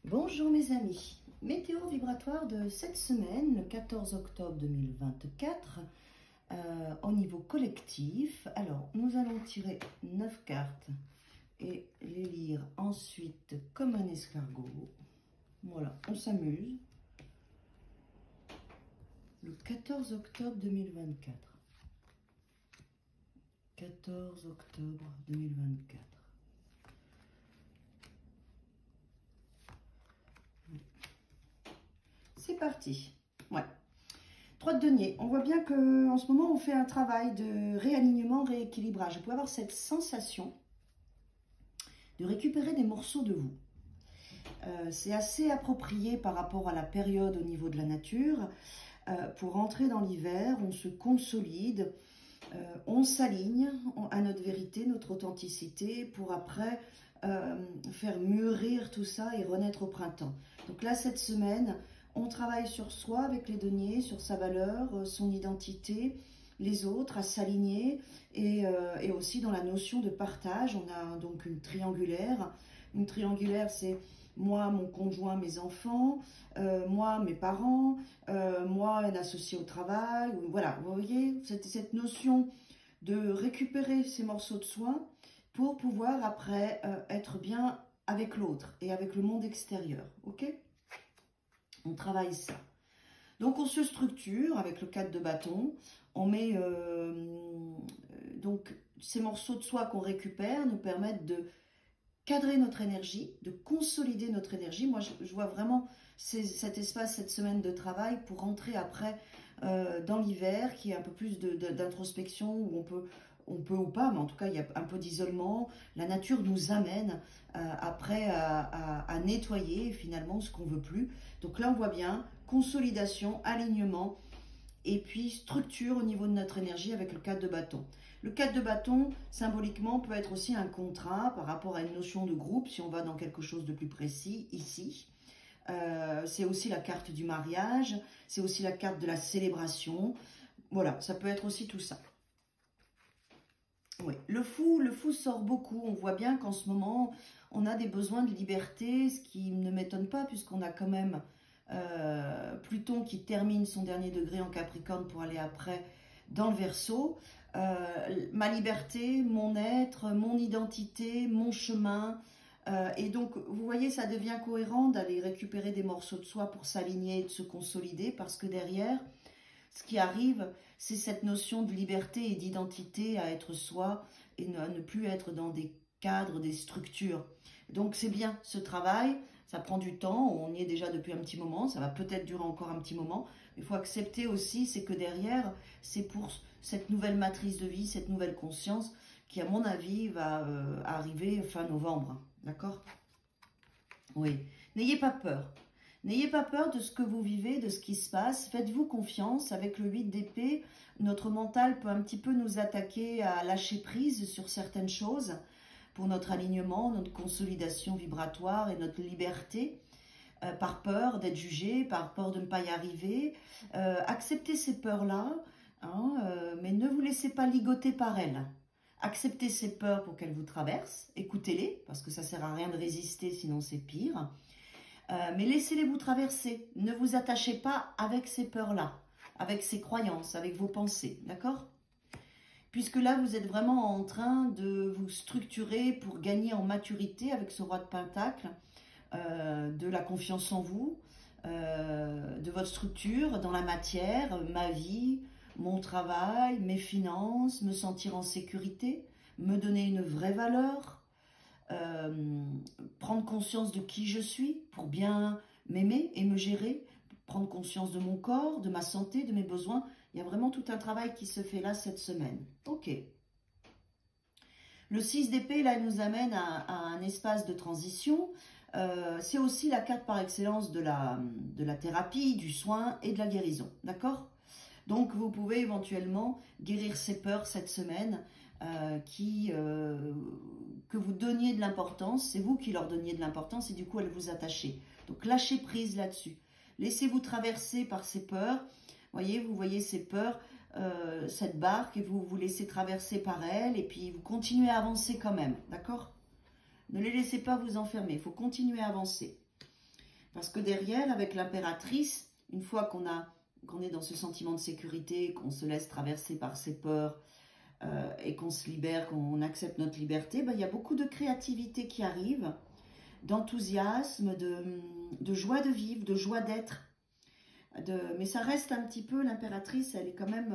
Bonjour mes amis, météo vibratoire de cette semaine, le 14 octobre 2024, au niveau collectif. Alors, nous allons tirer 9 cartes et les lire ensuite comme un escargot. Voilà, on s'amuse. Le 14 octobre 2024. 14 octobre 2024. C'est parti. Ouais. 3 de denier. On voit bien qu'en ce moment, on fait un travail de réalignement, rééquilibrage. Vous pouvez avoir cette sensation de récupérer des morceaux de vous. C'est assez approprié par rapport à la période au niveau de la nature. Pour entrer dans l'hiver, on se consolide, on s'aligne à notre vérité, notre authenticité, pour après faire mûrir tout ça et renaître au printemps. Donc là, cette semaine, on travaille sur soi avec les deniers, sur sa valeur, son identité, les autres, à s'aligner et aussi dans la notion de partage. On a donc une triangulaire. Une triangulaire, c'est moi, mon conjoint, mes enfants, moi, mes parents, moi, un associé au travail. Voilà, vous voyez, cette notion de récupérer ces morceaux de soi pour pouvoir après être bien avec l'autre et avec le monde extérieur. Ok ? On travaille ça. Donc, on se structure avec le 4 de bâton. On met donc ces morceaux de soi qu'on récupère nous permettent de cadrer notre énergie, de consolider notre énergie. Moi, je vois vraiment cet espace, cette semaine de travail pour rentrer après dans l'hiver, qui est un peu plus d'introspection, où on peut ou pas, mais en tout cas, il y a un peu d'isolement. La nature nous amène après à nettoyer finalement ce qu'on veut plus. Donc là, on voit bien consolidation, alignement, et puis structure au niveau de notre énergie avec le 4 de bâton. Le 4 de bâton, symboliquement, peut être aussi un contrat par rapport à une notion de groupe, si on va dans quelque chose de plus précis, ici. C'est aussi la carte du mariage, c'est aussi la carte de la célébration. Voilà, ça peut être aussi tout ça. Oui, le fou sort beaucoup. On voit bien qu'en ce moment, on a des besoins de liberté, ce qui ne m'étonne pas, puisqu'on a quand même Pluton qui termine son dernier degré en Capricorne pour aller après dans le Verseau. Ma liberté, mon être, mon identité, mon chemin. Et donc, vous voyez, ça devient cohérent d'aller récupérer des morceaux de soi pour s'aligner et de se consolider, parce que derrière, ce qui arrive, c'est cette notion de liberté et d'identité à être soi et à ne plus être dans des cadres, des structures. Donc c'est bien ce travail, ça prend du temps, on y est déjà depuis un petit moment, ça va peut-être durer encore un petit moment. Il faut accepter aussi, c'est que derrière, c'est pour cette nouvelle matrice de vie, cette nouvelle conscience qui, à mon avis, va arriver fin novembre. D'accord ? Oui. N'ayez pas peur. N'ayez pas peur de ce que vous vivez, de ce qui se passe. Faites-vous confiance. Avec le 8 d'épée, notre mental peut un petit peu nous attaquer à lâcher prise sur certaines choses pour notre alignement, notre consolidation vibratoire et notre liberté, par peur d'être jugé, par peur de ne pas y arriver. Acceptez ces peurs-là, hein, mais ne vous laissez pas ligoter par elles. Acceptez ces peurs pour qu'elles vous traversent. Écoutez-les, parce que ça ne sert à rien de résister, sinon c'est pire. Mais laissez-les vous traverser. Ne vous attachez pas avec ces peurs-là, avec ces croyances, avec vos pensées, d'accord ? Puisque là, vous êtes vraiment en train de vous structurer pour gagner en maturité avec ce roi de Pentacle, de la confiance en vous, de votre structure dans la matière, ma vie, mon travail, mes finances, me sentir en sécurité, me donner une vraie valeur, prendre conscience de qui je suis pour bien m'aimer et me gérer, prendre conscience de mon corps, de ma santé, de mes besoins. Il y a vraiment tout un travail qui se fait là cette semaine. Ok. Le 6 d'épée, là, il nous amène à un espace de transition. C'est aussi la carte par excellence de la thérapie, du soin et de la guérison. D'accord ? Donc, vous pouvez éventuellement guérir ces peurs cette semaine que vous donniez de l'importance. C'est vous qui leur donniez de l'importance et du coup, elles vous attachaient. Donc, lâchez prise là-dessus. Laissez-vous traverser par ces peurs. Vous voyez ces peurs, cette barque, et vous vous laissez traverser par elle et puis vous continuez à avancer quand même. D'accord ? Ne les laissez pas vous enfermer. Il faut continuer à avancer. Parce que derrière, avec l'impératrice, une fois qu'on est dans ce sentiment de sécurité, qu'on se laisse traverser par ses peurs et qu'on se libère, qu'on accepte notre liberté, ben, il y a beaucoup de créativité qui arrive, d'enthousiasme, de joie de vivre, de joie d'être. Mais ça reste un petit peu, l'impératrice, elle est quand même,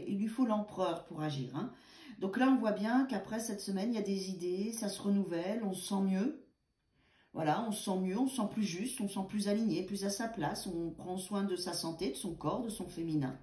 il lui faut l'empereur pour agir. Hein. Donc là, on voit bien qu'après cette semaine, il y a des idées, ça se renouvelle, on se sent mieux. Voilà, on se sent mieux, on se sent plus juste, on se sent plus aligné, plus à sa place. On prend soin de sa santé, de son corps, de son féminin.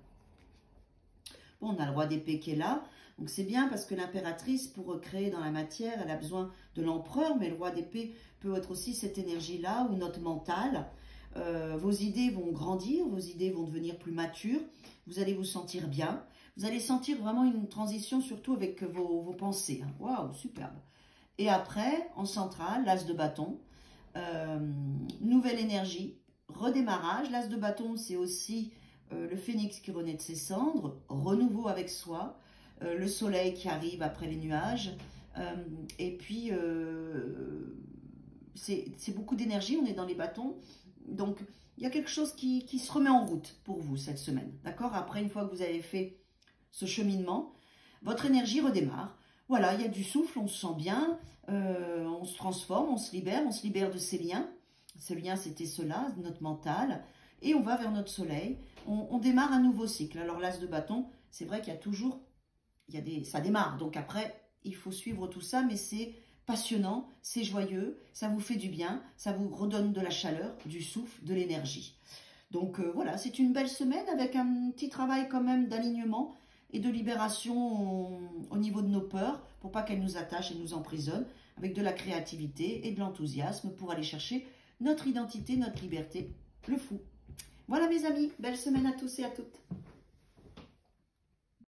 Bon, on a le roi d'épée qui est là. Donc c'est bien parce que l'impératrice, pour créer dans la matière, elle a besoin de l'empereur. Mais le roi d'épée peut être aussi cette énergie-là, ou notre mental. Vos idées vont grandir, vos idées vont devenir plus matures. Vous allez vous sentir bien. Vous allez sentir vraiment une transition, surtout avec vos pensées. Waouh, superbe. Et après, en centrale, l'as de bâton. Nouvelle énergie, redémarrage. L'as de bâton, c'est aussi le phénix qui renaît de ses cendres, renouveau avec soi, le soleil qui arrive après les nuages, et puis c'est beaucoup d'énergie, on est dans les bâtons, donc il y a quelque chose qui se remet en route pour vous cette semaine, d'accord? Après, une fois que vous avez fait ce cheminement, votre énergie redémarre. Voilà, il y a du souffle, on se sent bien, on se transforme, on se libère de ces liens. Ce lien, c'était cela, notre mental. Et on va vers notre soleil. On démarre un nouveau cycle. Alors, l'as de bâton, c'est vrai qu'il y a toujours, ça démarre. Donc après, il faut suivre tout ça, mais c'est passionnant, c'est joyeux, ça vous fait du bien, ça vous redonne de la chaleur, du souffle, de l'énergie. Donc voilà, c'est une belle semaine avec un petit travail quand même d'alignement et de libération au niveau de nos peurs, pour pas qu'elles nous attachent et nous emprisonnent, avec de la créativité et de l'enthousiasme pour aller chercher notre identité, notre liberté, le fou. Voilà mes amis, belle semaine à tous et à toutes.